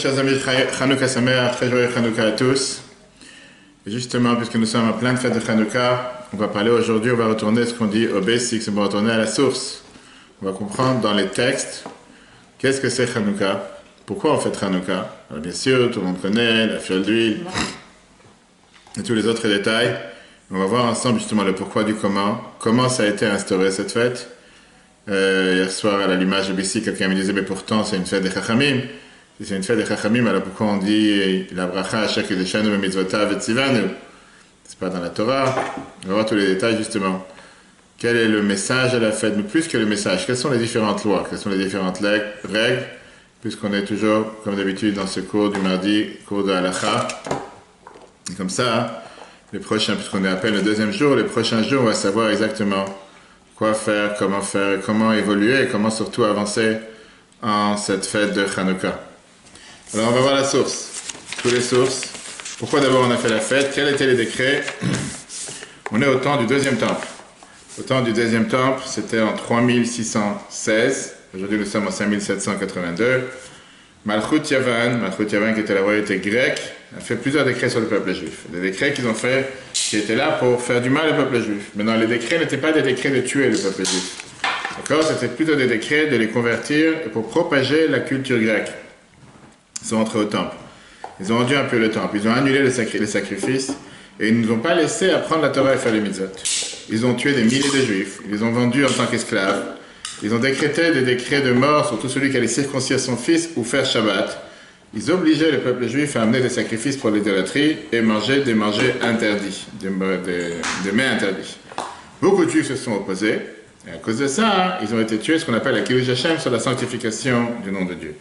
Chers amis, Chanukah Sameach, très joyeux Chanukah à tous. Et justement, puisque nous sommes en pleine fête de Chanukah, on va parler aujourd'hui, on va retourner ce qu'on dit au basic, on va retourner à la source. On va comprendre dans les textes qu'est-ce que c'est Chanukah, pourquoi on fait Chanukah. Alors bien sûr, tout le monde connaît la fiole d'huile et tous les autres détails. On va voir ensemble justement le pourquoi du comment ça a été instauré cette fête. Hier soir à l'allumage de BC, quelqu'un me disait mais pourtant c'est une fête des Chachamim. Si c'est une fête des Chachamim, alors pourquoi on dit la bracha à chaque Yudeshanu mitzvotav et tzivanu? C'est pas dans la Torah. On va voir tous les détails justement. Quel est le message de la fête? Mais plus que le message, quelles sont les différentes lois? Quelles sont les différentes règles? Puisqu'on est toujours, comme d'habitude, dans ce cours du mardi, cours de Halacha. Et comme ça, les prochains, puisqu'on est à peine le deuxième jour, les prochains jours, on va savoir exactement quoi faire, comment évoluer et comment surtout avancer en cette fête de Chanukah. Alors on va voir la source, toutes les sources. Pourquoi d'abord on a fait la fête? Quels étaient les décrets? On est au temps du deuxième temple. Au temps du deuxième temple, c'était en 3616. Aujourd'hui nous sommes en 5782. Malchut Yavan qui était la royauté grecque, a fait plusieurs décrets sur le peuple juif. Des décrets qu'ils ont fait, qui étaient là pour faire du mal au peuple juif. Maintenant les décrets n'étaient pas des décrets de tuer le peuple juif. D'accord? C'était plutôt des décrets de les convertir et pour propager la culture grecque. Ils sont entrés au temple. Ils ont rendu un peu le temple. Ils ont annulé les sacrifices. Et ils ne nous ont pas laissé apprendre la Torah et faire les mitzvot. Ils ont tué des milliers de juifs. Ils les ont vendus en tant qu'esclaves. Ils ont décrété des décrets de mort sur tout celui qui allait circoncire son fils ou faire Shabbat. Ils obligeaient le peuple juif à amener des sacrifices pour l'idolâtrie et manger des interdits, des mets interdits. Beaucoup de juifs se sont opposés. Et à cause de ça, ils ont été tués, ce qu'on appelle la Kiddush Hashem, sur la sanctification du nom de Dieu.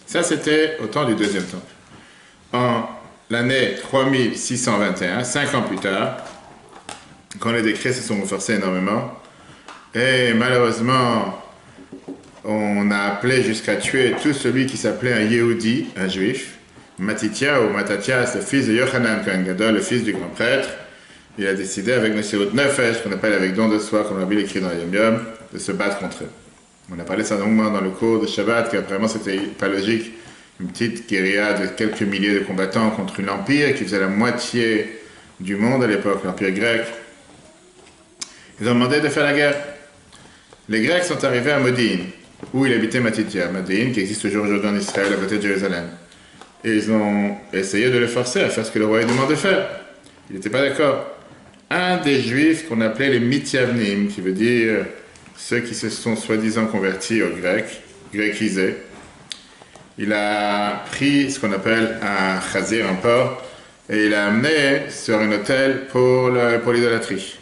Ça, c'était au temps du deuxième temple. En l'année 3621, 5 ans plus tard, quand les décrets se sont renforcés énormément, et malheureusement, on a appelé jusqu'à tuer tout celui qui s'appelait un Yehudi, un juif, Matitya ou Matatias, le fils de Yochanan Kohen Gadol, le fils du grand prêtre. Il a décidé avec Messirut Nefesh, qu'on appelle avec don de soi, comme on l'a écrit dans Yom Yom, de se battre contre eux. On a parlé ça longuement dans le cours de Shabbat, qu'apparemment c'était pas logique. Une petite guérilla de quelques milliers de combattants contre un empire qui faisait la moitié du monde à l'époque, l'empire grec. Ils ont demandé de faire la guerre. Les Grecs sont arrivés à Modin, où il habitait Matitya. Modin, qui existe toujours aujourd'hui en Israël, à côté de Jérusalem. Et ils ont essayé de le forcer à faire ce que le roi lui demandait de faire. Il n'était pas d'accord. Un des juifs qu'on appelait les Mityavnim, qui veut dire ceux qui se sont soi-disant convertis aux Grecs, grécisés, il a pris ce qu'on appelle un chazir, un porc, et il l'a amené sur un autel pour l'idolâtrie.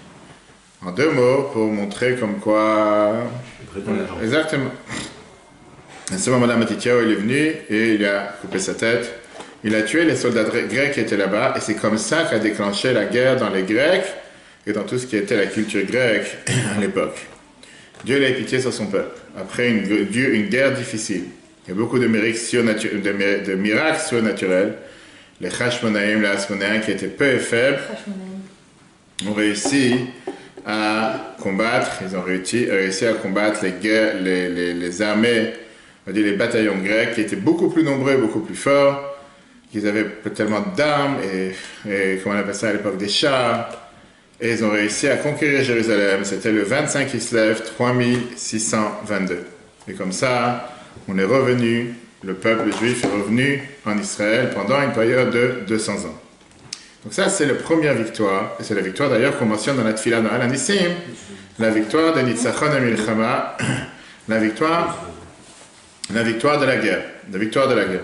En deux mots, pour montrer comme quoi... Exactement. À ce moment-là, Matityahu il est venu et il a coupé sa tête. Il a tué les soldats grecs qui étaient là-bas, et c'est comme ça qu'a déclenché la guerre dans les Grecs et dans tout ce qui était la culture grecque à l'époque. Dieu a eu pitié sur son peuple. Après une guerre difficile, il y a beaucoup de miracles surnaturels. Les Hashmonaïm, les Hasmonéens, qui étaient peu et faibles, ont réussi à combattre. Ils ont réussi à combattre les armées, on va dire les bataillons grecs, qui étaient beaucoup plus nombreux, beaucoup plus forts. Ils avaient tellement d'armes et comment on appelle ça à l'époque, des chars. Et ils ont réussi à conquérir Jérusalem. C'était le 25 Kislev 3622. Et comme ça, on est revenu, le peuple juif est revenu en Israël pendant une période de 200 ans. Donc ça, c'est la première victoire. Et c'est la victoire d'ailleurs qu'on mentionne dans la Tfilah dans Al-Anissim. La victoire de Nitzachon HaMilchama. La victoire de la guerre. La victoire de la guerre.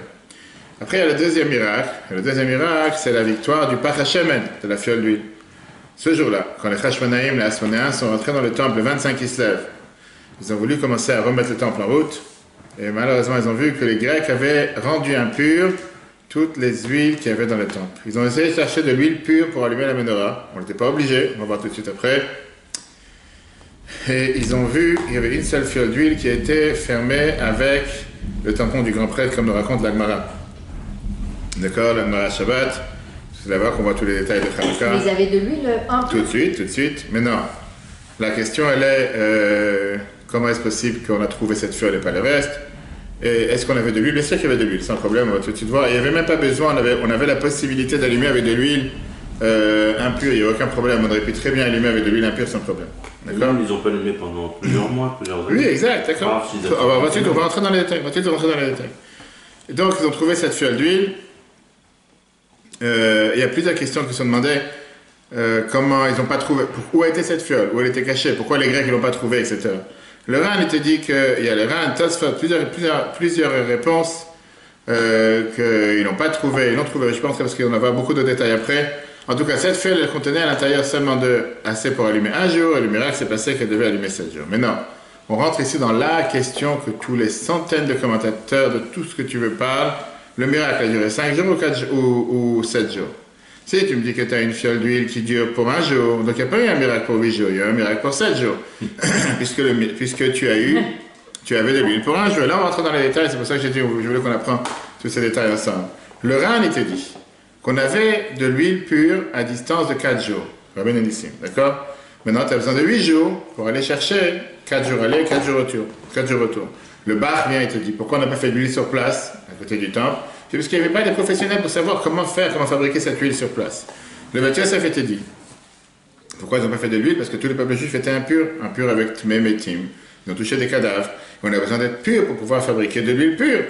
Après, il y a le deuxième miracle. Et le deuxième miracle, c'est la victoire du Pach HaShemen, de la fiole d'huile. Ce jour-là, quand les Hashmonaïm, les Hasmonéens sont rentrés dans le temple le 25 Kislev, ils ont voulu commencer à remettre le temple en route. Et malheureusement, ils ont vu que les Grecs avaient rendu impures toutes les huiles qu'il y avait dans le temple. Ils ont essayé de chercher de l'huile pure pour allumer la menorah. On n'était pas obligé, on va voir tout de suite après. Et ils ont vu qu'il y avait une seule fiole d'huile qui était fermée avec le tampon du grand prêtre, comme nous raconte l'Agmara. D'accord, l'Agmara Shabbat. C'est là-bas qu'on voit tous les détails de Chanukah. Ils avaient de l'huile un peu. Tout de suite. Mais non. La question, elle est comment est-ce possible qu'on a trouvé cette fiole et pas le reste? Et est-ce qu'on avait de l'huile? Bien sûr qu'il y avait de l'huile, sans problème, on va tout de suite voir. Il n'y avait même pas besoin, on avait la possibilité d'allumer avec de l'huile impure, il n'y a aucun problème. On aurait pu très bien allumer avec de l'huile impure sans problème. D'accord? Ils n'ont pas allumé pendant plusieurs mois, plusieurs années. Oui, exact, d'accord. On va rentrer dans les détails. Donc, ils ont trouvé cette fiole d'huile. Il y a plusieurs questions qui sont demandées. Comment ils n'ont pas trouvé, où a été cette fiole, où elle était cachée, pourquoi les Grecs ne l'ont pas trouvée, etc. Le Ran, il te dit qu'il y a le Ran, Tosfot, plusieurs réponses qu'ils n'ont pas trouvé, ils l'ont trouvé, je pense, parce qu'on va beaucoup de détails après. En tout cas, cette fiole, elle contenait à l'intérieur seulement assez pour allumer un jour, et le miracle s'est passé qu'elle devait allumer 7 jours. Maintenant, on rentre ici dans la question que tous les centaines de commentateurs de tout ce que tu veux parlent. Le miracle a duré 5 jours ou 7 jours. Si tu me dis que tu as une fiole d'huile qui dure pour un jour, donc il n'y a pas eu un miracle pour 8 jours, il y a eu un miracle pour 7 jours. puisque tu avais de l'huile pour un jour. Là, on rentre dans les détails, c'est pour ça que j'ai dit, je voulais qu'on apprenne tous ces détails ensemble. Le Ran, il te dit qu'on avait de l'huile pure à distance de 4 jours. Rabbi Nissim, d'accord? Maintenant, tu as besoin de 8 jours pour aller chercher 4 jours aller, 4 jours retour. 4 jours retour. Le Bach vient et te dit, pourquoi on n'a pas fait de l'huile sur place, à côté du temple? C'est parce qu'il n'y avait pas de professionnels pour savoir comment fabriquer cette huile sur place. Le Beth Yosef te dit, pourquoi ils n'ont pas fait de l'huile? Parce que tout le peuple juif était impur avec Tmem et Tim. Ils ont touché des cadavres. On a besoin d'être pur pour pouvoir fabriquer de l'huile pure.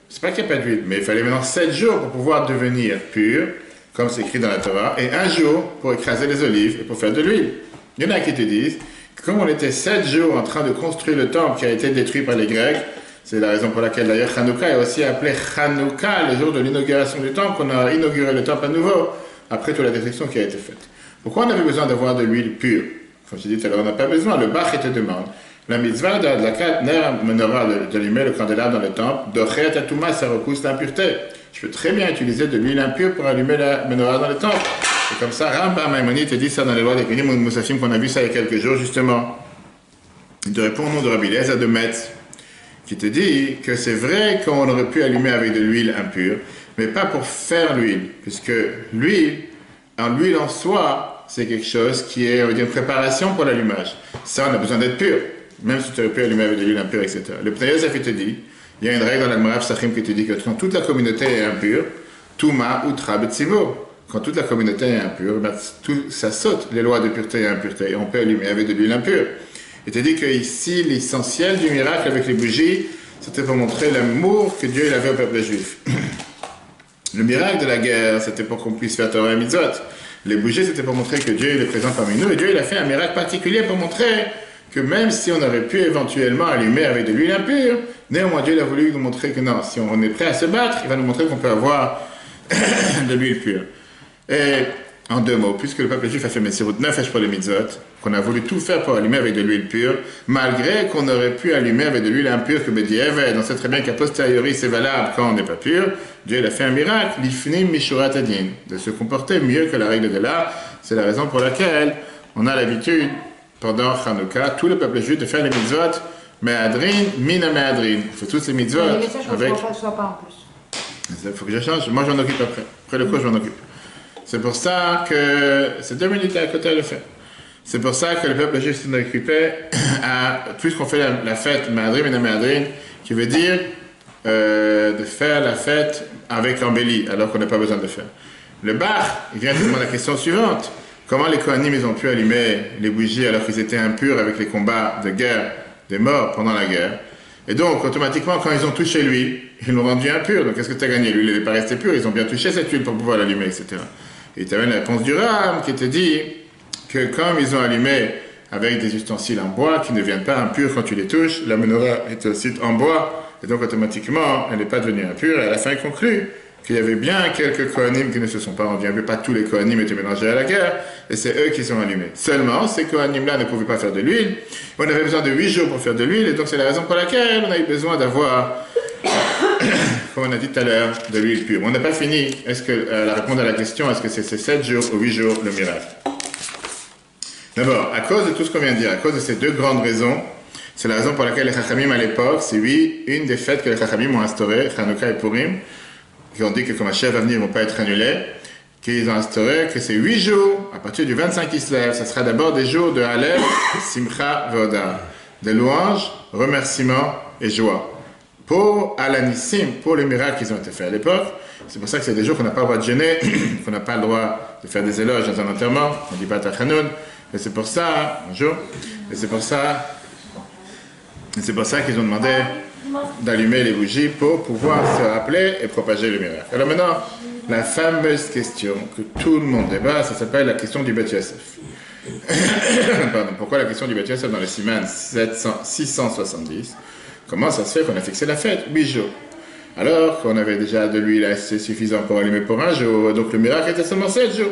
C'est pas qu'il n'y a pas d'huile, mais il fallait maintenant 7 jours pour pouvoir devenir pur, comme c'est écrit dans la Torah, et 1 jour pour écraser les olives et pour faire de l'huile. Il y en a qui te disent, comme on était 7 jours en train de construire le temple qui a été détruit par les Grecs, c'est la raison pour laquelle d'ailleurs Hanouka est aussi appelé Hanouka, le jour de l'inauguration du temple, qu'on a inauguré le temple à nouveau, après toute la destruction qui a été faite. Pourquoi on avait besoin d'avoir de l'huile pure? Comme je dis tout à l'heure, on n'a pas besoin, le Bach te demande. La mitzvah de la 4 ner menorah d'allumer le candélabre dans le temple, d'ochet atouma, ça repousse l'impureté. Je peux très bien utiliser de l'huile impure pour allumer la menorah dans le temple. Et comme ça, Rambam Maïmonide te dit ça dans les lois des Kelim ou Moussafim qu'on a vu ça il y a quelques jours justement. Il te répond au nom de Rabbi Eliezer de Metz, qui te dit que c'est vrai qu'on aurait pu allumer avec de l'huile impure, mais pas pour faire l'huile, puisque l'huile en soi, c'est quelque chose qui est, on va dire, une préparation pour l'allumage. Ça, on a besoin d'être pur, même si tu aurais pu allumer avec de l'huile impure, etc. Le Pnei Yosef, il te dit, il y a une règle dans l'Admarav Sachim qui te dit que quand toute la communauté est impure, Touma Utra Betsivo, quand toute la communauté est impure, ben, ça saute les lois de pureté et impureté, et on peut allumer avec de l'huile impure. Il te dit qu'ici, l'essentiel du miracle avec les bougies, c'était pour montrer l'amour que Dieu avait au peuple juif. Le miracle de la guerre, c'était pour qu'on puisse faire Torah et Mitzvot. Les bougies, c'était pour montrer que Dieu est présent parmi nous. Et Dieu, il a fait un miracle particulier pour montrer que même si on aurait pu éventuellement allumer avec de l'huile impure, néanmoins Dieu il a voulu nous montrer que non, si on est prêt à se battre, il va nous montrer qu'on peut avoir de l'huile pure. Et en 2 mots, puisque le peuple juif a fait Messirut Nefesh pour les mitzvot, qu'on a voulu tout faire pour allumer avec de l'huile pure, malgré qu'on aurait pu allumer avec de l'huile impure que Bedi'evet, on sait très bien qu'à posteriori c'est valable quand on n'est pas pur, Dieu il a fait un miracle, l'ifnim mishurat adin, de se comporter mieux que la règle de l'art. C'est la raison pour laquelle on a l'habitude, pendant Hanouka, tout le peuple juif de faire les mitzvot, me'adrin, mina me'adrin. On fait tous les mitzvot avec... Il faut que je change, moi j'en occupe après. Après le cours je m'en occupe. C'est pour ça que, c'est 2 minutes à côté à le faire. C'est pour ça que le peuple juif s'en occupait puisqu'on fait la fête Me'adrin, mina me'adrin, qui veut dire de faire la fête avec embellie, alors qu'on n'a pas besoin de le faire. Le Bach, il vient de demander la question suivante. Comment les Kohanim, ils ont pu allumer les bougies alors qu'ils étaient impurs avec les combats de guerre des morts pendant la guerre? Et donc, automatiquement, quand ils ont touché l'huile, ils l'ont rendu impur. Donc, qu'est-ce que tu as gagné? L'huile n'est pas restée pure, ils ont bien touché cette huile pour pouvoir l'allumer, etc. Et tu avais une réponse du Ram qui te dit que comme ils ont allumé avec des ustensiles en bois qui ne deviennent pas impurs quand tu les touches, la menorah est aussi en bois, et donc automatiquement, elle n'est pas devenue impure. Et à la fin, il conclut qu'il y avait bien quelques Kohanim qui ne se sont pas rendus impurs. Pas tous les Kohanim étaient mélangés à la guerre, et c'est eux qui sont allumés. Seulement, ces Kohanim-là ne pouvaient pas faire de l'huile. On avait besoin de 8 jours pour faire de l'huile, et donc c'est la raison pour laquelle on a eu besoin d'avoir, comme on a dit tout à l'heure, de l'huile pure. On n'a pas fini. Est-ce que la réponse à la question, est-ce que c'est ces 7 jours ou 8 jours le miracle? D'abord, à cause de tout ce qu'on vient de dire, à cause de ces 2 grandes raisons, c'est la raison pour laquelle les Chachamim à l'époque, c'est une des fêtes que les Chachamim ont instaurées, Hanouka et Purim, qui ont dit que comme Hachem va venir, ils ne vont pas être annulés, qu'ils ont instauré que c'est 8 jours, à partir du 25 Kislev, ça sera d'abord des jours de Halel, Simcha, Veoda, de louanges, remerciements et joie. pour Alanissim, pour les miracles qui ont été faits à l'époque. C'est pour ça que c'est des jours qu'on n'a pas le droit de jeûner, qu'on n'a pas le droit de faire des éloges dans un enterrement, on ne dit pas Tachanoun, et c'est pour ça, bonjour, et c'est pour ça qu'ils ont demandé d'allumer les bougies pour pouvoir se rappeler et propager le miracle. Alors maintenant, la fameuse question que tout le monde débat, ça s'appelle la question du Beth Yosef. Pardon, pourquoi la question du Beth Yosef dans les Siman 670? Comment ça se fait qu'on a fixé la fête 8 jours. Alors qu'on avait déjà de l'huile assez suffisant pour allumer pour un jour, donc le miracle était seulement 7 jours.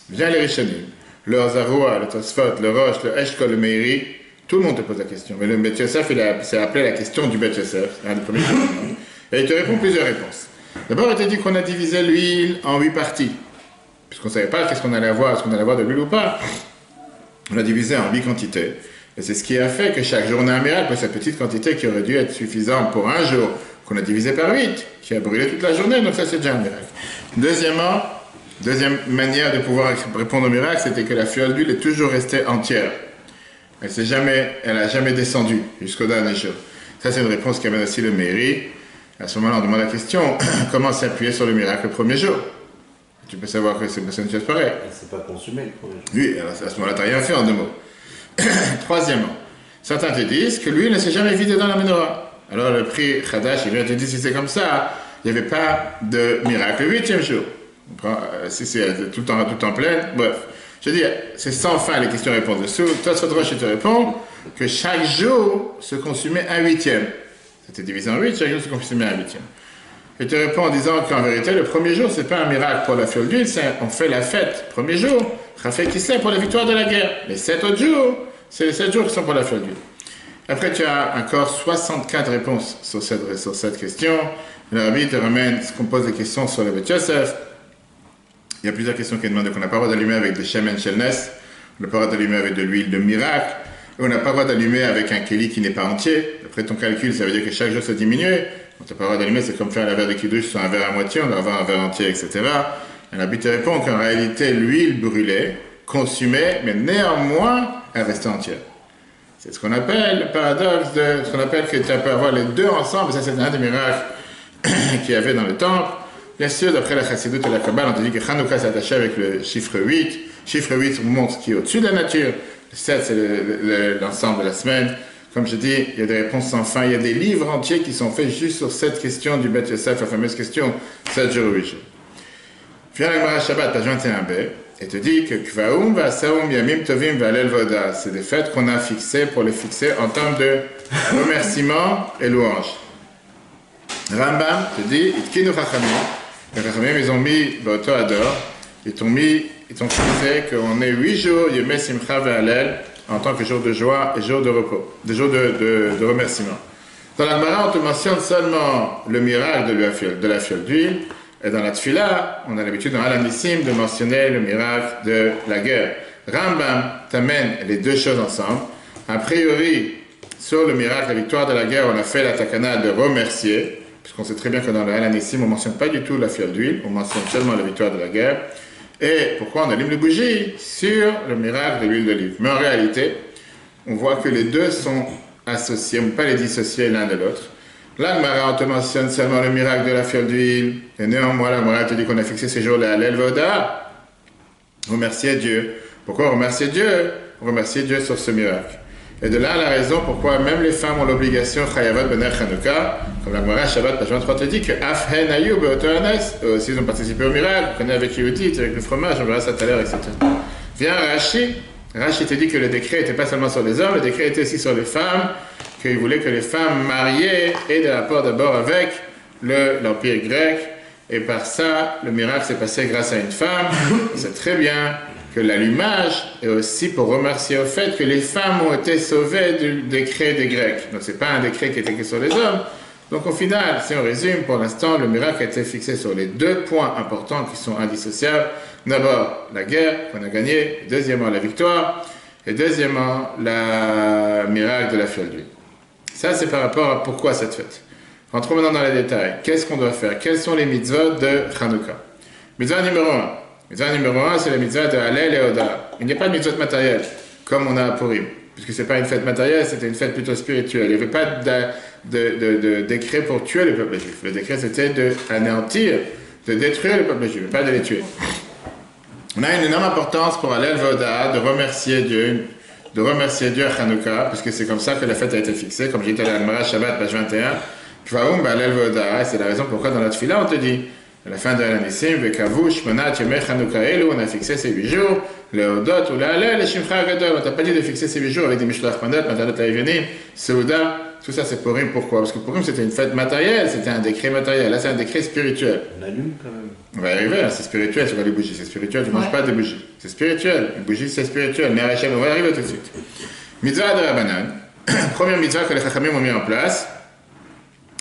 Viens les Rishonim, le Hazaroua, le Tosfot, le Rosh, le Eshkol, le Meiri, tout le monde te pose la question. Mais le Beth Yosef, c'est appelé la question du Beth Yosef, c'est un des premiers questions. Et il te répond plusieurs réponses. D'abord, il te dit qu'on a divisé l'huile en 8 parties. Puisqu'on ne savait pas qu'est-ce qu'on allait avoir, est-ce qu'on allait avoir de l'huile ou pas. On l'a divisé en 8 quantités. Et c'est ce qui a fait que chaque jour on a un miracle, cette petite quantité qui aurait dû être suffisante pour un jour, qu'on a divisé par 8, qui a brûlé toute la journée, donc ça c'est déjà un miracle. Deuxièmement, deuxième manière de pouvoir répondre au miracle, c'était que la fiole d'huile est toujours restée entière. Elle n'a jamais descendu jusqu'au dernier jour. Ça c'est une réponse qui amène aussi le Meiri. À ce moment-là, on demande la question, comment s'appuyer sur le miracle le premier jour? Tu peux savoir que c'est une chose pareille. Elle ne s'est pas consumée le premier jour. Oui, alors à ce moment-là, tu n'as rien fait en 2 mots. Troisièmement, certains te disent que l'huile ne s'est jamais vidée dans la menorah. Alors le prix Khadash, il vient te dire si c'est comme ça, il n'y avait pas de miracle le 8e jour. Si c'est tout le temps plein, bref. Je veux dire, c'est sans fin les questions-réponses dessous. Toi, sur je te réponds que chaque jour se consumait un 8e. C'était divisé en 8, chaque jour se consumait un 8e. Je te réponds en disant qu'en vérité, le premier jour, c'est pas un miracle pour la fiole d'huile, on fait la fête. Premier jour, Raphaël qui sait pour la victoire de la guerre. Les 7 autres jours, c'est les 7 jours qui sont pour la fiole d'huile. Après, tu as encore 64 réponses sur cette question. Le rabbi te ramène ce qu'on pose des questions sur le Beth Yosef. Il y a plusieurs questions qui demandent qu'on n'a pas le droit d'allumer avec des shemen shelnes, on n'a pas le droit d'allumer avec de l'huile de miracle, et on n'a pas le droit d'allumer avec un keli qui n'est pas entier. Après ton calcul, ça veut dire que chaque jour ça diminue. On n'a pas le droit d'allumer, c'est comme faire un verre de kiddush sur un verre à moitié, on doit avoir un verre entier, etc. Et le rabbi te répond qu'en réalité, l'huile brûlée, consumée, mais néanmoins, elle restait entière. C'est ce qu'on appelle le paradoxe de ce qu'on appelle que tu peux avoir les deux ensemble, ça c'est un des miracles qu'il y avait dans le temple. Bien sûr, d'après la Chassidut et la Kabbale, on te dit que Hanouka s'est attaché avec le chiffre 8. Chiffre 8 montre ce qui est au-dessus de la nature. Le 7, c'est l'ensemble de la semaine. Comme je dis, il y a des réponses sans fin. Il y a des livres entiers qui sont faits juste sur cette question du Beth Yosef, la fameuse question 7 jours ou 8 jours. Viens la Gemara Shabbat, page 21b, et te dit que Kvaoum va Saoum Yamim Tovim va Alel Voda. C'est des fêtes qu'on a fixées pour les fixer en termes de remerciement et louange. Rambam te dit, Itkinu Chachamim. Les Chachamim, ils ont mis Baoto Ador, ils t'ont fixé qu'on est 8 jours, Yemé Simcha Ve'alel, en tant que jour de joie et jour de repos, des jours de remerciement. Dans la Gemara, on te mentionne seulement le miracle de la fiole d'huile, et dans la Tfila, on a l'habitude dans Alanissim de mentionner le miracle de la guerre. Rambam t'amène les deux choses ensemble. A priori, sur le miracle, la victoire de la guerre, on a fait la takana de remercier, puisqu'on sait très bien que dans le Alanissim, on ne mentionne pas du tout la fiole d'huile, on mentionne seulement la victoire de la guerre. Et pourquoi on allume les bougies? Sur le miracle de l'huile d'olive. Mais en réalité, on voit que les deux sont associés, on ne peut pas les dissocier l'un de l'autre. Là, Gemara, on te mentionne seulement le miracle de la fiole d'huile, et néanmoins, la Gemara te dit qu'on a fixé ces jours-là à l'Elvoda. Remercier Dieu. Pourquoi remercier Dieu? Remercier Dieu sur ce miracle. Et de là, la raison pourquoi même les femmes ont l'obligation, Chayavat Bener Chanukah, comme la Gemara Shabbat, page 23 te dit que Afhen Ayub et Otohanes, eux aussi ils ont participé au miracle, vous connaissez avec Yehudit, avec le fromage, on verra ça tout à l'heure, etc. Vient Rashi. Rashi te dit que le décret n'était pas seulement sur les hommes, le décret était aussi sur les femmes, qu'il voulait que les femmes mariées aient de rapport d'abord avec l'Empire grec, et par ça, le miracle s'est passé grâce à une femme. C'est très bien que l'allumage est aussi pour remercier au fait que les femmes ont été sauvées du décret des Grecs. Donc c'est pas un décret qui était que sur les hommes. Donc au final, si on résume, pour l'instant, le miracle a été fixé sur les deux points importants qui sont indissociables. D'abord, la guerre qu'on a gagnée. Deuxièmement, la victoire. Et deuxièmement, le miracle de la fiole d'huile. Ça, c'est par rapport à pourquoi cette fête. Rentrons maintenant dans les détails. Qu'est-ce qu'on doit faire? Quels sont les mitzvot de Hanouka? Mitzvah numéro 1. Mitzvah numéro 1, c'est la mitzvah de Hallel et Oda. Il n'y a pas de mitzvot matériel, comme on a à Purim. Puisque ce n'est pas une fête matérielle, c'était une fête plutôt spirituelle. Il n'y avait pas de décret pour tuer le peuple juif. Le décret, c'était d'anéantir, de détruire le peuple juif, pas de les tuer. On a une énorme importance pour Hallel Voda de remercier Dieu à Hanouka, puisque c'est comme ça que la fête a été fixée, comme j'ai dit à l'Almara Shabbat, page 21. Kvaoum Hallel Voda, et c'est la raison pourquoi dans la Tfila on te dit, à la fin de l'Anissim, Vekavu, Shmonat, Yemei Hanouka Elu, on a fixé ces 8 jours, le Hodot ou le Hallel, le Shimcha Gadol. On t'a pas dit de fixer ces 8 jours avec des Mishloach Manot, Matalot Haïvenim, Seuda, tout ça c'est Purim. Pourquoi? Parce que Purim c'était une fête matérielle, c'était un décret matériel. Là c'est un décret spirituel. On allume quand même. On va y arriver, hein, c'est spirituel sur les bougies, c'est spirituel, tu ne manges pas de bougies. C'est spirituel, une bougie c'est spirituel. Mais Hachem, on va y arriver tout de suite. Mitzvah de Rabbanan, première mitzvah que les Chachamim ont mis en place.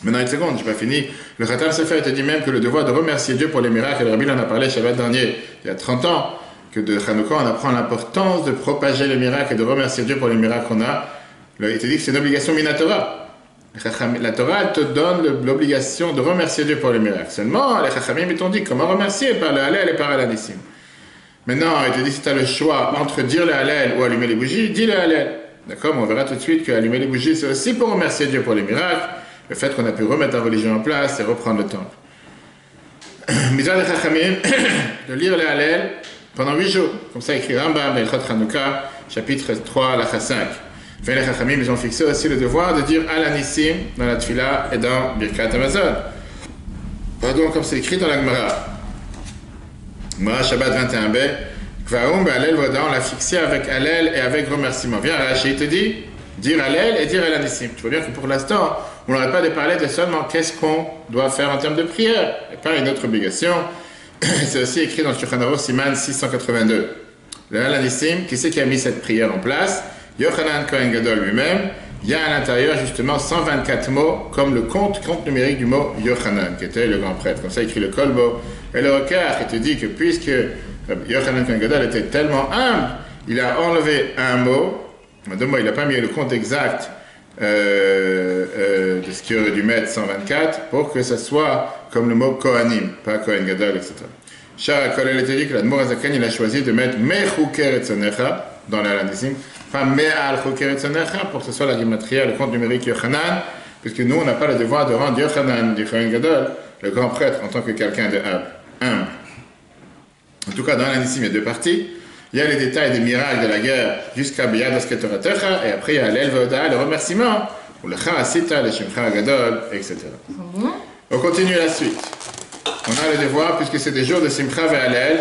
Maintenant une seconde, je n'ai pas fini. Le Khatam Sefer te dit même que le devoir de remercier Dieu pour les miracles, le Rabbi en a parlé Shabbat dernier, il y a 30 ans, que de Hanouka on apprend l'importance de propager les miracles et de remercier Dieu pour les miracles qu'on a. Il te dit que c'est une obligation minatora. La Torah te donne l'obligation de remercier Dieu pour les miracles. Seulement, les Chachamim t'ont dit comment remercier par le Hallel et par Alanissim. Maintenant, il te dit si tu as le choix entre dire le Hallel ou allumer les bougies, dis le Hallel. D'accord? On verra tout de suite que allumer les bougies, c'est aussi pour remercier Dieu pour les miracles. Le fait qu'on a pu remettre la religion en place et reprendre le temple. Mitzvah des Chachamim, de lire le Hallel pendant 8 jours. Comme ça, écrit Rambam, Ilchot Hanouka, chapitre 3, Lacha 5. Les Chachamim, ils ont fixé aussi le devoir de dire Alanissim dans la Tfila et dans Birkat Hamazon. Pardon, comme c'est écrit dans la Gemara. Gemara Shabbat 21b. Kvaoum Hallel Voda, on l'a fixé avec Hallel et avec remerciement. Viens, Rashi, il te dit dire Hallel et dire Alanissim. Tu vois bien que pour l'instant, on n'aurait pas de parler de seulement qu'est-ce qu'on doit faire en termes de prière, et pas une autre obligation. C'est aussi écrit dans le Shulchan Aruch Siman 682. Le Alanissim, qui c'est qui a mis cette prière en place? Yochanan Kohen Gadol lui-même. Il y a à l'intérieur justement 124 mots, comme le compte numérique du mot Yochanan, qui était le grand prêtre. Comme ça, il écrit le Kolbo. Et le Rokar, qui te dit que puisque Yochanan Kohen Gadol était tellement humble, il a enlevé un mot. Il n'a pas mis le compte exact de ce qu'il aurait dû mettre 124 pour que ça soit comme le mot Kohanim, pas Kohen Gadol, etc. Shara Kolel était dit que l'Admor Azaken il a choisi de mettre Mechuker Etzonecha dans l'Alanissim, pas Me'al Chuker Etzonecha pour que ce soit la gematria, le compte numérique Yochanan, puisque nous on n'a pas le devoir de rendre Yochanan du Kohen Gadol, le grand prêtre, en tant que quelqu'un de humble. En tout cas, dans l'Alanissim il y a 2 parties. Il y a les détails des miracles de la guerre jusqu'à Biyad Asketoratecha, et après il y a Hallel Voda, le remerciement, ou le Chasita, le Shimcha Gadol, etc. On continue la suite. On a le devoir, puisque c'est des jours de Simcha et Hallel,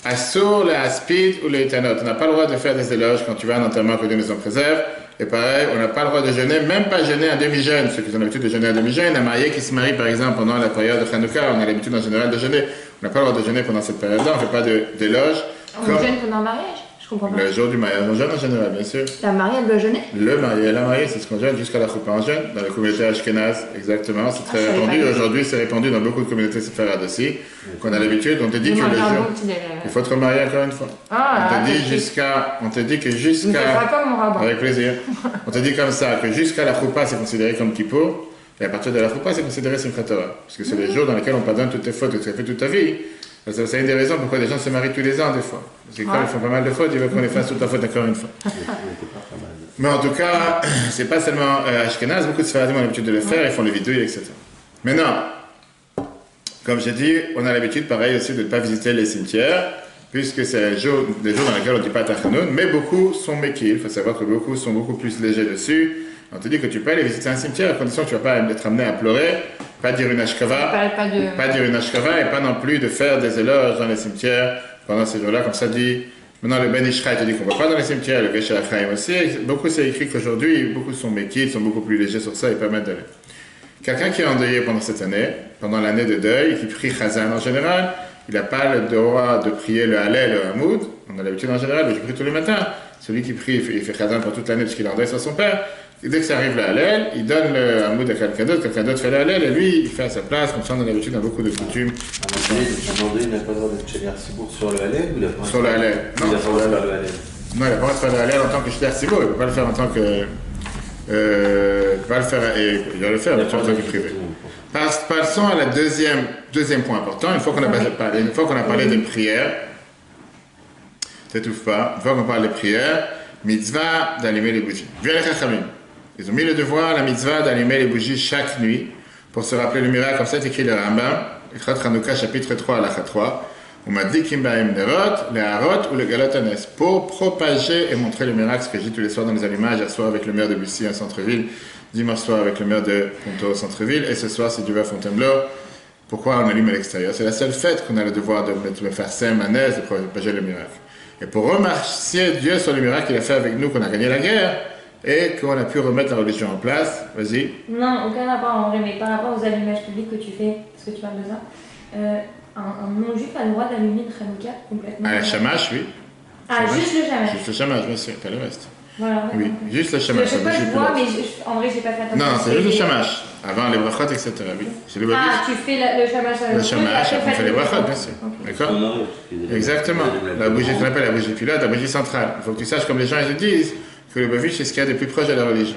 Assur, le Aspid ou le Etanot. On n'a pas le droit de faire des éloges quand tu vas à un enterrement que Dieu nous en préserve. Et pareil, on n'a pas le droit de jeûner, même pas jeûner un demi-jeûne. Ceux qui ont l'habitude de jeûner un demi-jeûne, un marié qui se marie par exemple pendant la période de Hanouka, on a l'habitude en général de jeûner. On n'a pas le droit de jeûner pendant cette période-là, on ne fait pas d'éloges. On jeûne pendant un mariage? Je comprends pas. Le jour du mariage, on jeûne en général, bien sûr. La mariée, elle doit jeûner? Le marié et la mariée, c'est ce qu'on jeûne jusqu'à la choupa en jeûne, dans la communauté ashkénaze, exactement. C'est très répandu. Aujourd'hui, c'est répandu dans beaucoup de communautés séfarades aussi, qu'on a l'habitude. On te dit que le jour. Il faut te remarier encore une fois. On te dit que jusqu'à. Avec plaisir. On te dit comme ça, que jusqu'à la choupa, c'est considéré comme Kippour, et à partir de la choupa, c'est considéré Simchat Torah. Parce que c'est les jours dans lesquels on pardonne toutes tes fautes que tu as fait toute ta vie. C'est une des raisons pourquoi les gens se marient tous les ans, des fois. Parce que quand ils font pas mal de fautes, ils veulent qu'on les fasse toute la faute encore une fois. Mais en tout cas, c'est pas seulement Ashkenaz, beaucoup de Sfaradim ont l'habitude de le faire, ils font les vidouilles, etc. Maintenant, comme j'ai dit, on a l'habitude, pareil aussi, de ne pas visiter les cimetières, puisque c'est des jours dans lesquels on ne dit pas Tachanoun, mais beaucoup sont Mekil, il faut savoir que beaucoup sont beaucoup plus légers dessus. On te dit que tu peux aller visiter un cimetière à condition que tu ne vas pas être amené à pleurer, pas dire une ashkava, pas dire une ashkava et pas non plus de faire des éloges dans les cimetières pendant ces jours-là, comme ça dit. Maintenant le Ben Ishraï te dit qu'on ne va pas dans les cimetières, le Gesher Achaim aussi. Beaucoup c'est écrit qu'aujourd'hui, beaucoup sont méquilles, sont beaucoup plus légers sur ça et permettent d'aller. Quelqu'un qui est endeuillé pendant cette année, pendant l'année de deuil, qui prie Chazan en général, il n'a pas le droit de prier le Hallel, le Hamoud. On a l'habitude en général, mais je prie tous les matins. Celui qui prie, il fait Chazan pour toute l'année parce qu'il est en deuil sur son père. Et dès que ça arrive le Hallel, il donne le Hamoud à quelqu'un d'autre fait le Hallel, et lui, il fait à sa place, comme ça on a l'habitude dans beaucoup de coutumes. Il n'a pas le droit d'être chez Sibour sur le Hallel ou il a pas sur le Hallel? Non, il n'a pas le droit de faire le Hallel. Non, il n'a pas le droit de faire le Hallel en tant que Shliach Sibour, il ne peut pas le faire en tant que. Il peut pas le faire, et il doit le faire, mais en tant que privé. Passons à la deuxième point important, une fois qu'on a parlé des prières, t'étouffe pas, une fois qu'on parle des prières, mitzvah d'allumer les bougies. Viens les Chachamim. Ils ont mis le devoir, la mitzvah, d'allumer les bougies chaque nuit pour se rappeler le miracle. Comme ça est écrit le Rambam, Ilchot Chanukah, chapitre 3, halakha 3. On m'a dit qu'il ba'em nerot, les harot ou le galot anes, pour propager et montrer le miracle, ce que je dis tous les soirs dans les allumages, hier soir avec le maire de Bussy à centre-ville, dimanche soir avec le maire de Ponto au centre-ville, et ce soir c'est du verre Fontainebleau. Pourquoi on allume à l'extérieur? C'est la seule fête qu'on a le devoir de faire Sem, Manès, de propager le miracle. Et pour remercier Dieu sur le miracle qu'il a fait avec nous, qu'on a gagné la guerre, et qu'on a pu remettre la religion en place, vas-y. Non, aucun rapport en vrai, mais par rapport aux allumages publics que tu fais, parce que tu parles de ça, un non-juif a le droit d'allumer une Hanouka complètement. Ah, la chamash, oui. Ah, juste le chamash. Juste le chamash, bien sûr, pas le reste. Voilà, oui, juste le je chamash. sais pas, je vois, mais en vrai, j'ai pas fait attention. Non, c'est juste le chamash. Avant les brachot, etc. Oui. Ah, tu fais le chamash avec le chamash, après on fait les brachot, bien sûr. Okay. D'accord. Exactement. La bougie qu'on appelle la bougie pilote, la bougie centrale. Il faut que tu saches, comme les gens ils disent, que le Lubavitch, c'est ce qu'il y a de plus proche de la religion.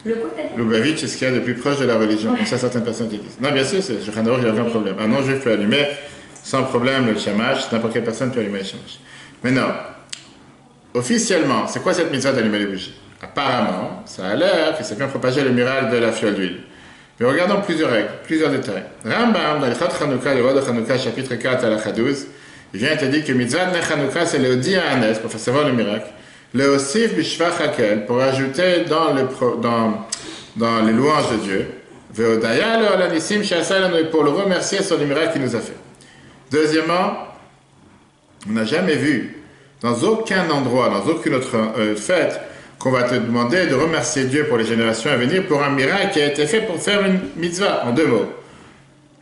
Le quoi, t'as dit? Le Lubavitch, c'est ce qu'il y a de plus proche de la religion. Comme ça, certaines personnes te disent. Non, bien sûr, c'est Shulchan Aruch, il n'y a aucun problème. Un non-juif peut allumer sans problème le shamash, n'importe quelle personne peut allumer le shamash. Maintenant, officiellement, c'est quoi cette mitzvah d'allumer les bougies? Apparemment, ça a l'air que c'est bien propager le miracle de la fiole d'huile. Mais regardons plusieurs règles, plusieurs détails. Rambam, dans le Chot Chanukah, le roi de Chanukah, chapitre 4, halakha 12, il vient te dire que mitzvah de Chanukah, c'est le Odi à Anes, pour faire savoir le miracle. Le Osif Bishvach Hakel, pour ajouter dans les louanges de Dieu. Veodaya le Alanissim Shasal, pour le remercier sur le miracle qu'il nous a fait. Deuxièmement, on n'a jamais vu, dans aucun endroit, dans aucune autre fête, qu'on va te demander de remercier Dieu pour les générations à venir pour un miracle qui a été fait pour faire une mitzvah, en deux mots.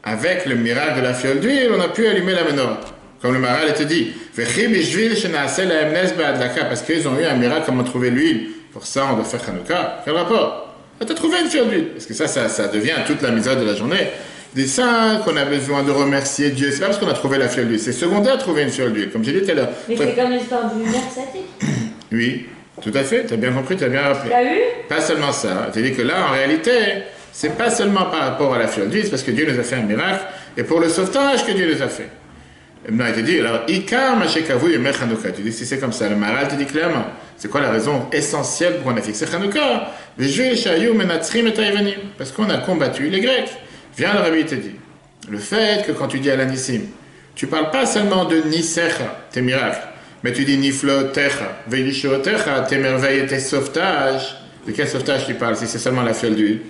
Avec le miracle de la fiole d'huile, on a pu allumer la menorah. Comme le Maral était dit, parce qu'ils ont eu un miracle, comment trouver l'huile. Pour ça, on doit faire Hanouka. Quel rapport? Tu as trouvé une fiole d'huile. Parce que ça devient toute la mitzvah de la journée. Des ça qu'on a besoin de remercier Dieu. C'est pas parce qu'on a trouvé la fiole d'huile. C'est secondaire de trouver une fiole d'huile, comme j'ai dit tout à l'heure. Mais c'est comme l'histoire du miracle sadique. Oui, tout à fait. Tu as bien compris, tu as bien rappelé. T'as vu? Pas seulement ça. Tu as dit que là, en réalité, c'est pas seulement par rapport à la fiole d'huile, c'est parce que Dieu nous a fait un miracle et pour le sauvetage que Dieu nous a fait. Non, il te dit, alors, Ikar Mashekavu Yomer Chanukah. Tu dis, si c'est comme ça, le Maral te dit clairement, c'est quoi la raison essentielle pour qu'on a fixé Chanukah? Les Juifs, Shayou, Menatzrim et Taïvanim. Parce qu'on a combattu les Grecs. Viens, le Rabbi te dit, le fait que quand tu dis Alanissim, tu parles pas seulement de Nisecha, tes miracles, mais tu dis Niflotecha, Velishotecha, tes merveilles et tes sauvetages. De quel sauvetage tu parles si c'est seulement la fiole d'huile?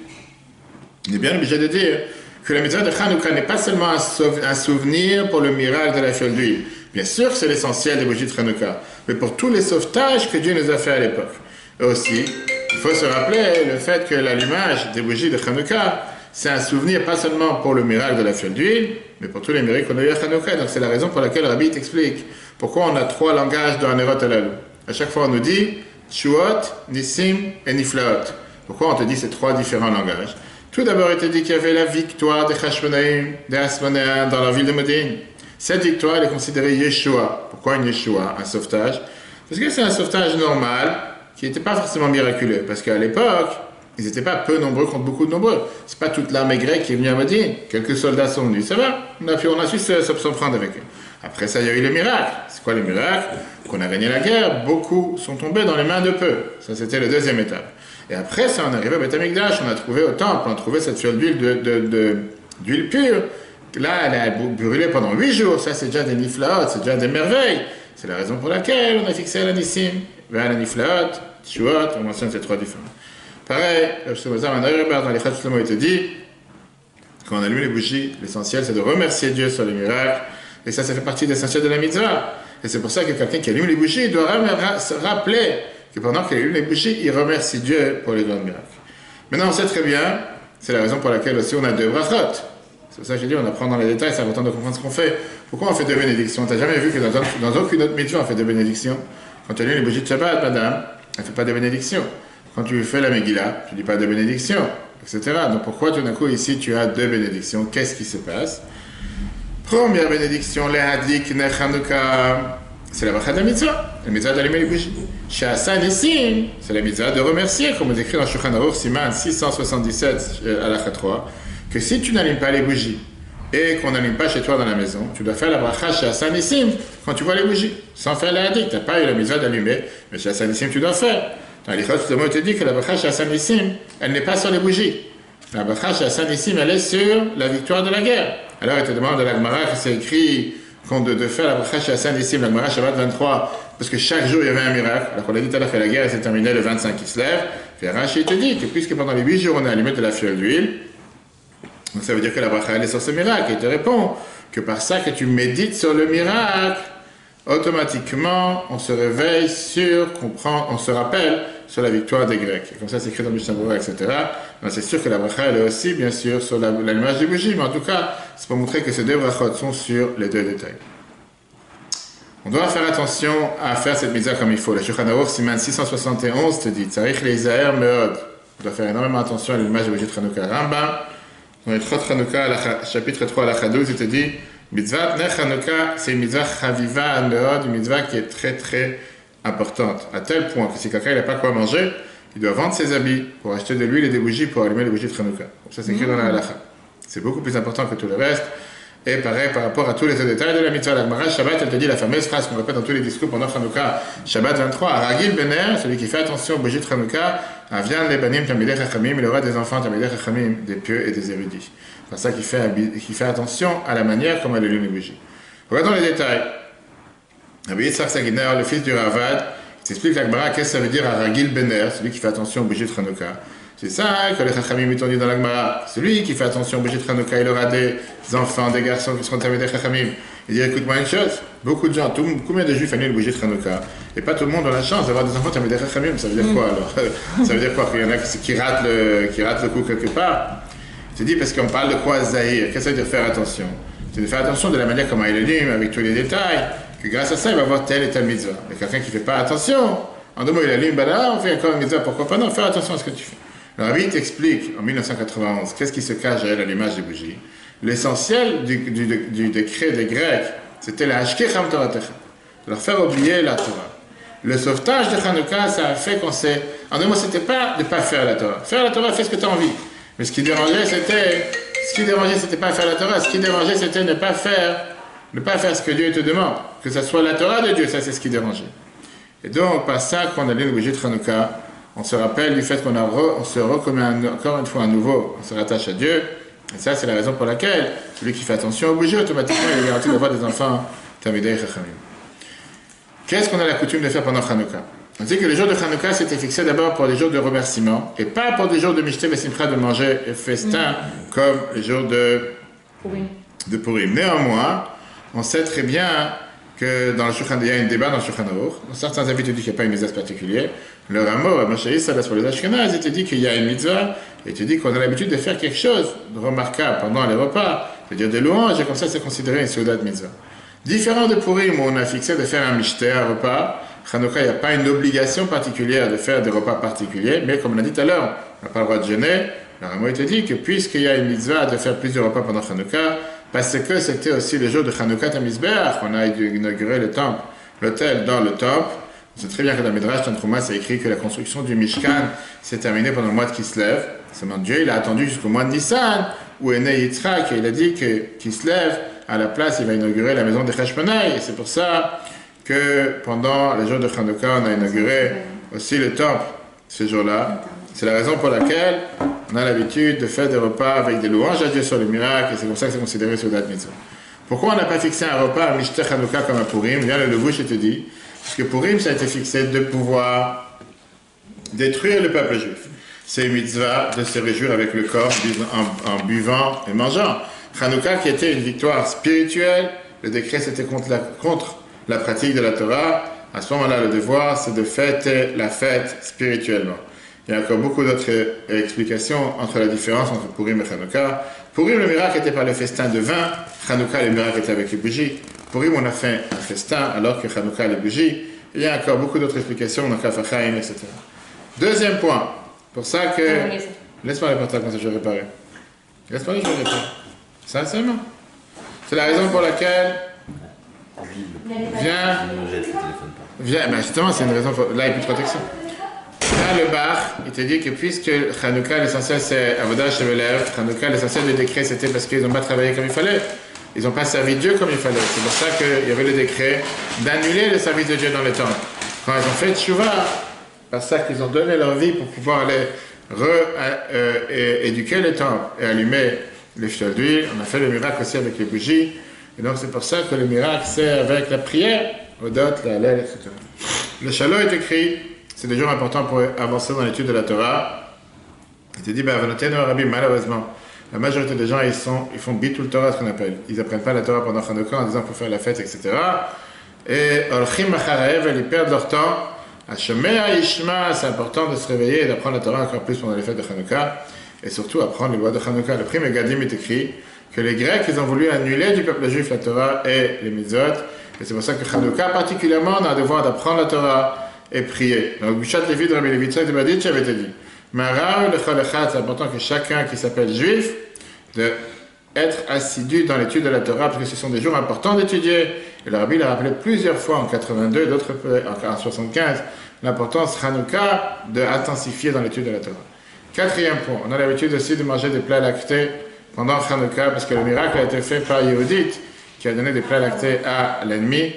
On est bien obligé de dire que la mitzvah de Chanukah n'est pas seulement un souvenir pour le miracle de la fiole d'huile. Bien sûr que c'est l'essentiel des bougies de Chanukah, mais pour tous les sauvetages que Dieu nous a fait à l'époque. Et aussi, il faut se rappeler le fait que l'allumage des bougies de Chanukah, c'est un souvenir pas seulement pour le miracle de la fiole d'huile, mais pour tous les miracles qu'on a eu à Chanukah. Donc c'est la raison pour laquelle Rabbi t'explique pourquoi on a trois langages dans Nerot Halalu. À chaque fois on nous dit Shuot, Nissim et Niflaot. Pourquoi on te dit ces trois différents langages? Tout d'abord, il te dit qu'il y avait la victoire des Chashmonaïm, des Hasmonéens dans la ville de Modine. Cette victoire, elle est considérée Yeshua. Pourquoi une Yeshua? Un sauvetage? Parce que c'est un sauvetage normal, qui n'était pas forcément miraculeux. Parce qu'à l'époque, ils n'étaient pas peu nombreux contre beaucoup de nombreux. C'est pas toute l'armée grecque qui est venue à Modine. Quelques soldats sont venus. Ça va? On a su s'en prendre avec eux. Après ça, il y a eu le miracle. C'est quoi le miracle? Qu'on a gagné la guerre. Beaucoup sont tombés dans les mains de peu. Ça, c'était la deuxième étape. Et après ça, on est arrivé à Beth Amikdash, on a trouvé au temple, on a trouvé cette fiole d'huile pure. Là, elle a brûlé pendant 8 jours. Ça, c'est déjà des niflaot, c'est déjà des merveilles. C'est la raison pour laquelle on a fixé la nissim, vers la niflaot, tchouot, on mentionne ces trois différents. Pareil, dans les Chad Shlomo, il te dit, quand on allume les bougies, l'essentiel, c'est de remercier Dieu sur les miracles. Et ça fait partie de l'essentiel de la mitzvah. Et c'est pour ça que quelqu'un qui allume les bougies doit se rappeler que pendant qu'il allume les bougies, il remercie Dieu pour les grands miracles. Maintenant, on sait très bien, c'est la raison pour laquelle aussi on a deux brachot. C'est pour ça que j'ai dit, on apprend dans les détails, c'est important de comprendre ce qu'on fait. Pourquoi on fait deux bénédictions? Tu n'as jamais vu que dans aucune autre mitzvah, on fait deux bénédictions? Quand tu allumes les bougies de Shabbat, madame, elle ne fait pas de bénédiction. Quand tu fais la Megillah, tu ne dis pas de bénédiction, etc. Donc pourquoi tout d'un coup, ici, tu as deux bénédictions? Qu'est-ce qui se passe? Première bénédiction, le Hadik Ner Chanukah. C'est la bracha de la mitzvah, la mitzvah d'allumer les bougies. Sha'asa Nissim, c'est la mitzvah de remercier, comme on écrit dans Shulchan Aruch, Siman 677, halakha 3, que si tu n'allumes pas les bougies et qu'on n'allume pas chez toi dans la maison, tu dois faire la bracha Sha'asa Nissim quand tu vois les bougies, sans faire la hadik. Tu n'as pas eu la mitzvah d'allumer, mais Sha'asa Nissim tu dois faire. Dans l'Ichot Shlomo, il te dit que la bracha Shassan Nissim, elle n'est pas sur les bougies. La bracha Shassan Nissim, elle est sur la victoire de la guerre. Alors, il te demande de la Gemara que c'est écrit de faire la bracha Shassan Nissim, la Gemara Shabbat 23, parce que chaque jour il y avait un miracle. Alors qu'on a dit tout à l'heure que la guerre s'est terminée le 25 qui se lève. Et Rashi te dit que puisque pendant les 8 jours on a allumé de la fiole d'huile, donc ça veut dire que la bracha elle est sur ce miracle. Et il te répond que par ça que tu médites sur le miracle, automatiquement on se réveille on se rappelle sur la victoire des Grecs. Et comme ça c'est écrit dans le Mishnah Berurah, etc. Donc c'est sûr que la bracha elle est aussi bien sûr sur l'allumage des bougies, mais en tout cas c'est pour montrer que ces deux brachot sont sur les deux détails. On doit faire attention à faire cette mitzvah comme il faut. Le Shulchan Aruch Siman 671 te dit Tzarich leizaher meod. On doit faire énormément attention à l'image de bougie de Hanouka. Rambam, dans le Chot Hanouka, chapitre 3 à la 12, il te dit Mitzvah Ner Hanouka, c'est une mitzvah chaviva meod, une mitzvah qui est très très importante. À tel point que si quelqu'un n'a pas quoi manger, il doit vendre ses habits pour acheter de l'huile et des bougies pour allumer les bougies de Hanouka. Ça c'est écrit dans la halacha. C'est beaucoup plus important que tout le reste. Et pareil, par rapport à tous les autres détails de la mitzvah, la Gemara Shabbat, elle te dit la fameuse phrase qu'on répète dans tous les discours pendant Hanouka, Shabbat 23, Aragil Bener, celui qui fait attention aux bougies de Hanouka, Avian Lebanim Tamidei Chachamim, il aura des enfants Tamidei Chachamim, des pieux et des érudits. C'est pour ça qu'il fait attention à la manière comment elle allume les bougies. Regardons les détails. Rabbi Yitzhak Saginer, le fils du Ravad, il t'explique la Gemara, qu'est-ce que ça veut dire Aragil Bener, celui qui fait attention aux bougies de Hanouka. C'est ça que les Chachamim ont dit dans la Gemara. Celui qui fait attention au bougie de Hanouka, il aura des enfants, des garçons qui seront Tamidei Chachamim. Il dit écoute-moi une chose, beaucoup de gens, combien de juifs annulent le bougie de Hanouka? Et pas tout le monde a la chance d'avoir des enfants Tamidei Chachamim. Ça veut dire quoi alors? Ça veut dire quoi? Qu'il y en a qui ratent le coup quelque part. Je te dis parce qu'on parle de quoi Zahir. Qu'est-ce que ça veut dire faire attention? C'est de faire attention de la manière comment il allume, avec tous les détails, que grâce à ça, il va avoir telle et telle mitzvah. Mais quelqu'un qui ne fait pas attention, en deux mots, il allume, ben là, on fait encore une mitzvah, pourquoi pas? Non, faire attention à ce que tu fais. Le Rabbi t'explique en 1991 qu'est-ce qui se cache derrière l'allumage des bougies. L'essentiel du décret des Grecs, c'était la Hashkecham Toratechem, de leur faire oublier la Torah. Le sauvetage de Hanouka, ça a fait qu'on s'est. En deux mots, c'était pas de ne pas faire la Torah. Faire la Torah, fais ce que tu as envie. Mais ce qui dérangeait, c'était pas faire la Torah. Ce qui dérangeait, c'était ne pas faire ce que Dieu te demande. Que ce soit la Torah de Dieu, ça c'est ce qui dérangeait. Et donc, par ça qu'on allume le bougie de Hanouka, on se rappelle du fait on se reconnaît encore une fois à nouveau, on se rattache à Dieu. Et ça, c'est la raison pour laquelle celui qui fait attention aux bougies, automatiquement, il est garanti d'avoir des enfants Tamidei Chachamim. Qu'est-ce qu'on a la coutume de faire pendant Hanouka? On dit que le jour de Hanouka, c'était fixé d'abord pour les jours de remerciement, et pas pour des jours de Mishté Vesimcha, de manger et festin, comme les jours de Purim. Néanmoins, on sait très bien que dans le Shulchan, il y a un débat dans le Shulchan Aruch. Certains avis te disent qu'il n'y a pas une mitzvah particulière. Le Ramo, Moshe Yisrael, pour les Ashkenazes, il te dit qu'il y a une mitzvah, et il te dit qu'on a l'habitude de faire quelque chose de remarquable pendant les repas, c'est-à-dire des louanges, et comme ça, c'est considéré une Seudat mitzvah. Différent de Purim, où on a fixé de faire un mishté, un repas, Hanouka, il n'y a pas une obligation particulière de faire des repas particuliers, mais comme on a dit tout à l'heure, on n'a pas le droit de jeûner. Le Ramo, il te dit que puisqu'il y a une mitzvah de faire plusieurs repas pendant Hanouka, parce que c'était aussi le jour de Hanouka Tamizbeach, on a inauguré le temple, l'autel dans le temple. On sait très bien que dans le Midrash Tantruma, c'est écrit que la construction du Mishkan s'est terminée pendant le mois de Kislev. Seulement Dieu, il a attendu jusqu'au mois de Nissan, où est né Yitzhak, et il a dit que Kislev, à la place, il va inaugurer la maison de Cheshbonai. Et c'est pour ça que pendant les jours de Hanouka, on a inauguré aussi le temple ce jour-là. C'est la raison pour laquelle on a l'habitude de faire des repas avec des louanges à Dieu sur le miracle, et c'est comme ça que c'est considéré sur date mitzvah. Pourquoi on n'a pas fixé un repas à Mishté Hanouka comme à Purim? Viens le Levush et te dit, parce que Purim, ça a été fixé de pouvoir détruire le peuple juif. C'est une mitzvah de se réjouir avec le corps en buvant et mangeant. Hanouka, qui était une victoire spirituelle, le décret c'était contre la pratique de la Torah. À ce moment-là, le devoir, c'est de fêter la fête spirituellement. Il y a encore beaucoup d'autres explications entre la différence entre Purim et Hanouka. Purim, le miracle était par le festin de vin. Hanouka, le miracle était avec les bougies. Purim, on a fait un festin, alors que Hanouka, les bougies. Il y a encore beaucoup d'autres explications dans Kaf HaChaim, etc. Deuxième point. Pour ça que... Laisse-moi les portables comme ça je vais réparer. Laisse-moi les je vais réparer. Sincèrement. C'est la raison pour laquelle... Viens, ben justement, c'est une raison pour... Là, il n'y a plus de protection. Viens le bar, il te dit que puisque Hanouka, l'essentiel c'est Avodah Shevelev, Hanouka, l'essentiel du décret c'était parce qu'ils n'ont pas travaillé comme il fallait. Ils n'ont pas servi Dieu comme il fallait. C'est pour ça qu'il y avait le décret d'annuler le service de Dieu dans le temple. Quand ils ont fait Tchouva, par ça qu'ils ont donné leur vie pour pouvoir aller éduquer les temples et allumer les fiole d'huile. On a fait le miracle aussi avec les bougies. Et donc c'est pour ça que le miracle c'est avec la prière, au dot, la halal, etc. Le shalom est écrit, c'est des jours importants pour avancer dans l'étude de la Torah. Il te dit, Rabbi, malheureusement, la majorité des gens, ils font bitul Torah, ce qu'on appelle. Ils n'apprennent pas la Torah pendant Hanouka en disant pour faire la fête, etc. Et ils perdent leur temps. C'est important de se réveiller et d'apprendre la Torah encore plus pendant les fêtes de Hanouka. Et surtout apprendre les lois de Hanouka. Le prix Megadim est écrit que les Grecs, ils ont voulu annuler du peuple juif la Torah et les mitzvot. Et c'est pour ça que Hanouka, particulièrement, on a le devoir d'apprendre la Torah et prier. Donc, Bishat Lévi de Rabbi Levitsa de Baditch avait été dit. C'est important que chacun qui s'appelle juif d'être assidu dans l'étude de la Torah, parce que ce sont des jours importants d'étudier. Et le Rabbi l'a rappelé plusieurs fois en 82, d'autres en 75, l'importance Hanouka d'intensifier dans l'étude de la Torah. Quatrième point, on a l'habitude aussi de manger des plats lactés pendant Hanouka, parce que le miracle a été fait par Yehudit, qui a donné des plats lactés à l'ennemi.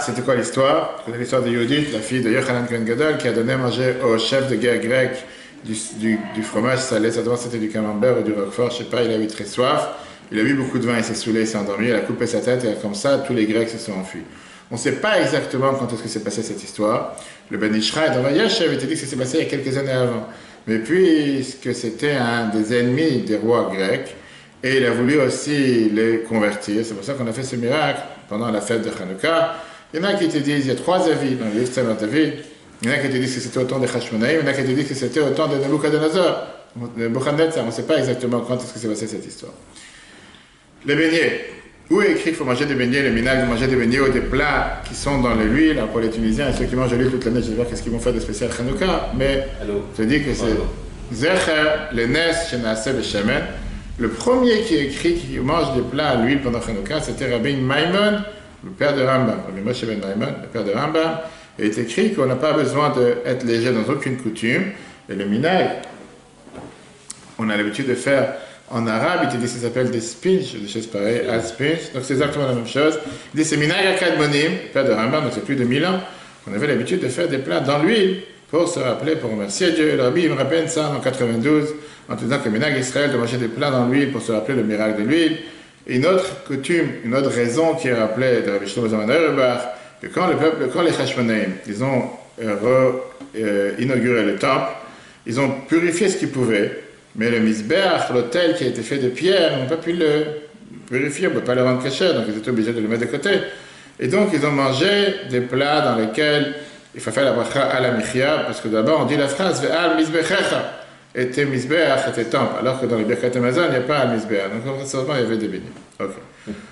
C'était quoi l'histoire? On connaît l'histoire de Yehudit, la fille de Yochanan Kohen Gadol, qui a donné à manger au chef de guerre grec du fromage salé, ça doit c'était du camembert ou du roquefort, je sais pas, il a eu très soif, il a bu beaucoup de vin, il s'est saoulé, il s'est endormi, il a coupé sa tête et comme ça, tous les Grecs se sont enfuis. On ne sait pas exactement quand est-ce que s'est passé cette histoire. Le Ben Ishraï dans Vayesh avait dit que ça s'est passé il y a quelques années avant. Mais puisque c'était un des ennemis des rois grecs, et il a voulu aussi les convertir, c'est pour ça qu'on a fait ce miracle pendant la fête de Hanouka. Il y en a qui te disent, il y a trois avis dans le livre Tzemach David. Il y en a qui te disent que c'était au temps des Hashmonaïm, il y en a qui te disent que c'était au temps de Nebuchadnezzar. On ne sait pas exactement quand est-ce que s'est passé cette histoire. Les beignets. Où est écrit qu'il faut manger des beignets, le minag de manger des beignets ou des plats qui sont dans l'huile? Alors pour les Tunisiens et ceux qui mangent de l'huile toute l'année, je vais voir qu'est-ce qu'ils vont faire de spécial Hanouka, mais je dis que c'est Zecher, le Nes, Shenaase, Beshemen. Le premier qui est écrit qui mange des plats à l'huile pendant Hanouka, c'était Rabbi Maimon, le père de Rambam. Rabbi Moshe ben Maimon, le père de Rambam. Et il est écrit qu'on n'a pas besoin d'être léger dans aucune coutume. Et le minag, on a l'habitude de faire en arabe, il te dit que ça s'appelle des spinch, des choses pareilles, al spinch. Donc c'est exactement la même chose. Il dit c'est minag akadmonim, le père de Rambam, donc c'est plus de 1000 ans. On avait l'habitude de faire des plats dans l'huile pour se rappeler, pour remercier Dieu. Le Rabbi, il me rappelle ça en 92, en disant que minag Israël de manger des plats dans l'huile pour se rappeler le miracle de l'huile. Et une autre coutume, une autre raison qui est rappelée de Rabbi Shlomo Zalman Auerbach, que quand les Hashmonaïm, ils ont inauguré le temple, ils ont purifié ce qu'ils pouvaient, mais le misbeach, l'autel qui a été fait de pierre, ils n'ont pas pu le purifier, on ne peut pas le rendre caché, donc ils étaient obligés de le mettre de côté. Et donc ils ont mangé des plats dans lesquels il faut faire la bracha à la michia, parce que d'abord on dit la phrase ve'al misbechecha, et tes misbeach et tes temples, alors que dans les Birkat Hamazon, il n'y a pas al misbeach, donc heureusement il y avait des beignets. Okay.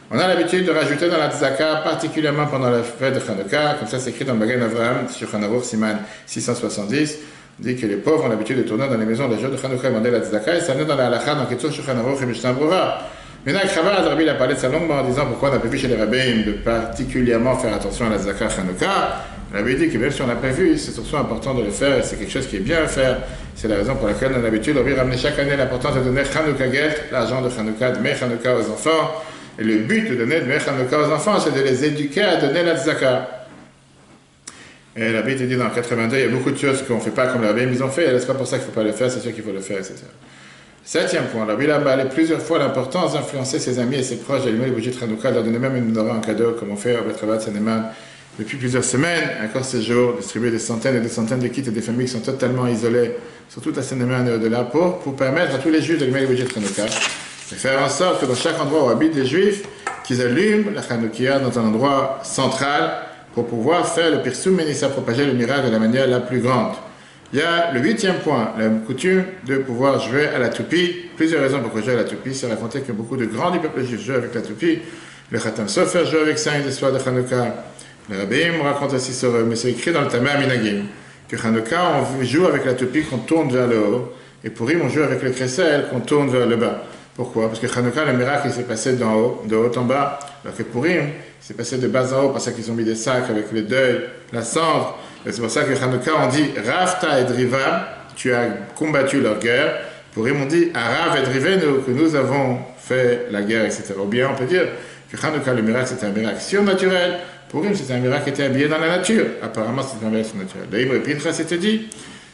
On a l'habitude de rajouter dans la tzaka, particulièrement pendant la fête de Hanouka, comme ça c'est écrit dans le Magen Avraham, sur Hanarour Siman 670, dit que les pauvres ont l'habitude de tourner dans les maisons le jour de Hanouka et demander la tzaka, et ça venait dans la halakha, dans Ketzur Shulchan Aruch et Mishnah Brura. Maintenant, Chabad, Rabbi a parlé de ça longuement en disant pourquoi on n'a pas vu chez les rabbins de particulièrement faire attention à la tzaka Hanouka. Rabbi dit que même si on n'a pas vu, c'est surtout important de le faire, et c'est quelque chose qui est bien à faire. C'est la raison pour laquelle on a l'habitude de ramener chaque année l'importance de donner Hanouka Gelt, l'argent de Hanouka, de Hanouka aux enfants. Et le but de donner de Hanouka aux enfants, c'est de les éduquer à donner la tzaka. Et la Bible dit dans 82, il y a beaucoup de choses qu'on ne fait pas comme les rabbins ils ont fait, et c'est pas pour ça qu'il ne faut pas le faire, c'est sûr qu'il faut le faire, etc. Septième point, la Bible a parlé plusieurs fois l'importance d'influencer ses amis et ses proches, d'allumer les bougies de Hanouka, de leur donner même une menorah en cadeau, comme on fait à Betravat Saneman depuis plusieurs semaines, encore ces jours, distribuer des centaines et des centaines de kits à des familles qui sont totalement isolées sur toute la Saneman et au-delà, pour permettre à tous les juifs d'allumer les bougies de Hanouka, et faire en sorte que dans chaque endroit où habitent les juifs, qu'ils allument la Hanoukia dans un endroit central, pour pouvoir faire le Pirsum Menissa, propager le miracle de la manière la plus grande. Il y a le huitième point, la coutume de pouvoir jouer à la toupie. Plusieurs raisons pourquoi jouer à la toupie. C'est raconté que beaucoup de grands du peuple juif jouent avec la toupie. Le Khatam Sofer joue avec ça, une histoire de Hanouka. Le Rabbeim raconte aussi sur eux, mais c'est écrit dans le Tamar Minagim, que Hanouka, on joue avec la toupie qu'on tourne vers le haut, et pour Purim, on joue avec le Kressel qu'on tourne vers le bas. Pourquoi? Parce que Hanouka, le miracle, il s'est passé d'en haut, de haut en bas, alors que Purim, c'est passé de bas en haut, parce qu'ils ont mis des sacs avec le deuil, la cendre. Et c'est pour ça que Hanouka, on dit Rafta et Driva, tu as combattu leur guerre. Purim, on dit Arav et Drivenu, que nous avons fait la guerre, etc. Ou bien on peut dire que Hanouka, le miracle, c'est un miracle surnaturel, Purim, c'était un miracle qui était habillé dans la nature. Apparemment, c'était un miracle naturel. D'ailleurs, et Pinchas c'était dit,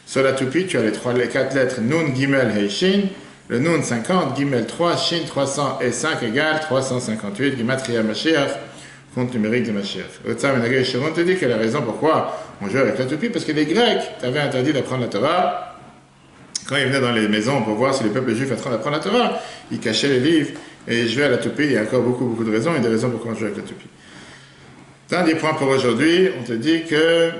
sur la toupie, tu as les 4 lettres Nun, Gimel, Hei, Shin. Le Nun 50, Gimel 3, Shin 300 et 5 égale 358, Gematria Mashiach, compte numérique de Mashiach. Otsam Menagé Sharon te dit que la raison pourquoi on joue avec la toupie, parce que les Grecs t'avaient interdit d'apprendre la Torah. Quand ils venaient dans les maisons pour voir si les peuples juifs étaient en train d'apprendre la Torah, ils cachaient les livres et ils jouaient à la toupie. Il y a encore beaucoup de raisons, et des raisons pourquoi on joue avec la toupie. Dans des points pour aujourd'hui, on te dit que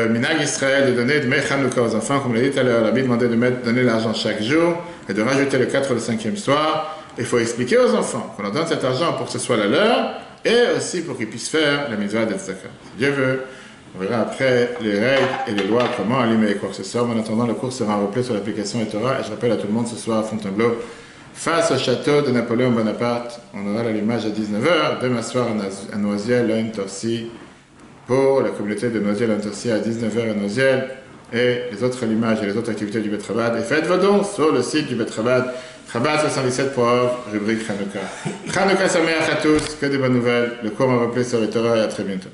Minag Israël de donner de Mechanouka aux enfants, comme l'a dit tout à l'heure, la Bible demandait de donner l'argent chaque jour et de rajouter le 4 ou le 5e soir. Il faut expliquer aux enfants qu'on leur donne cet argent pour que ce soit la leur et aussi pour qu'ils puissent faire la mitzvah de tzedakah. Si Dieu veut, on verra après les règles et les lois, comment allumer quoi que ce soit. Mais en attendant, le cours sera replay sur l'application Torah et je rappelle à tout le monde ce soir à Fontainebleau, face au château de Napoléon Bonaparte, on aura l'allumage à 19h, demain soir à Noisiel, à Torcy, pour la communauté de Noisiel à Torcy à 19h à Noisiel, et les autres allumages et les autres activités du Bet Chabad. Et faites vos dons sur le site du Bet Chabad, Chabad77.org, rubrique Chanukah. Chanukah Sameach à tous, que des bonnes nouvelles. Le cours m'a rappelé sur les Torah et à très bientôt.